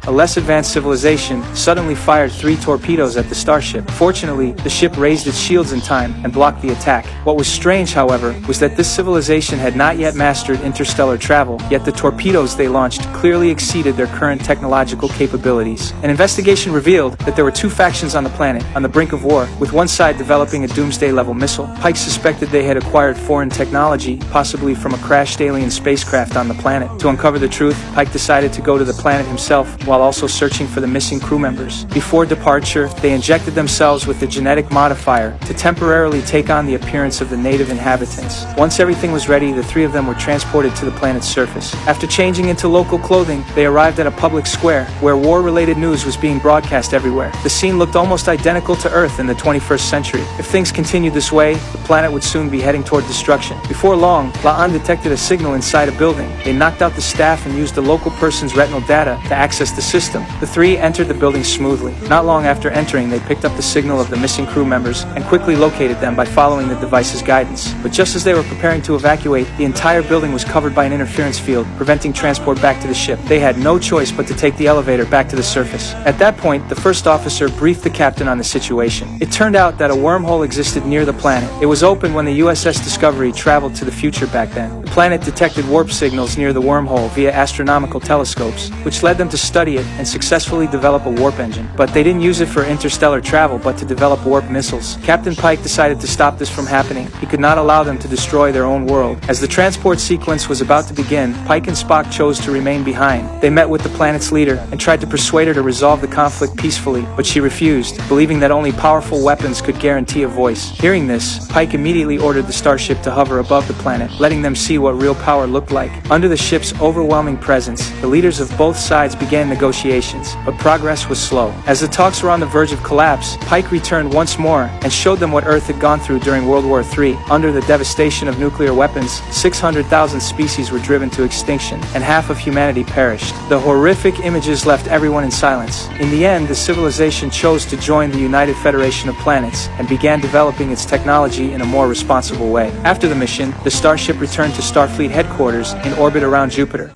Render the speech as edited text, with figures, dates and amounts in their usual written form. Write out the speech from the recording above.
a less advanced civilization, suddenly fired 3 torpedoes at the starship. Fortunately, the ship raised its shields in time and blocked the attack. What was strange, however, was that this civilization had not yet mastered interstellar travel, yet the torpedoes they launched clearly exceeded their current technological capabilities. An investigation revealed that there were 2 factions on the planet, on the brink of war, with one side developing a doomsday-level missile. Pike suspected they had acquired foreign technology, possibly from a crashed alien spacecraft on the planet. To uncover the truth, Pike decided to go to the planet himself, while also searching for the missing crew members. Before departure, they injected themselves with a genetic modifier to temporarily take on the appearance of the native inhabitants. Once everything was ready, the 3 of them were transported to the planet's surface. After changing into local clothing, they arrived at a public square, where war-related news was being broadcast everywhere. The scene looked almost identical to Earth in the 21st century. If things continued this way, the planet would soon be heading toward destruction. Before long, La'an detected a signal inside a building. They knocked out the staff and used the local person's retinal data to access the system. The 3 entered the building smoothly. Not long after entering, they picked up the signal of the missing crew members and quickly located them by following the device's guidance. But just as they were preparing to evacuate, the entire building was covered by an interference field, preventing transport back to the ship. They had no choice but to take the elevator back to the surface. At that point, the first officer briefed the captain on the situation. It turned out that a wormhole existed near the planet. It was open when the USS Discovery traveled to the future back then. The planet detected warp signals near the wormhole via astronomical telescopes, which led them to study it and successfully develop a warp engine. But they didn't use it for interstellar travel, but to develop warp missiles. Captain Pike decided to stop this from happening. He could not allow them to destroy their own world. As the transport sequence was about to begin, Pike and Spock chose to remain behind. They met with the planet's leader and tried to persuade her to resolve the conflict peacefully, but she refused, believing that only powerful weapons could guarantee a voice. Hearing this, Pike immediately ordered the starship to hover above the planet, letting them see what real power looked like. Under the ship's overwhelming presence, the leaders of both sides began negotiations, but progress was slow. As the talks were on the verge of collapse, Pike returned once more and showed them what Earth had gone through during World War III. Under the devastation of nuclear weapons, 600,000 species were driven to extinction, and half of humanity perished. The horrific images left everyone in silence. In the end, the civilization chose to join the United Federation of Planets and began developing its technology in a more responsible way. After the mission, the starship returned to Starfleet headquarters in orbit around Jupiter.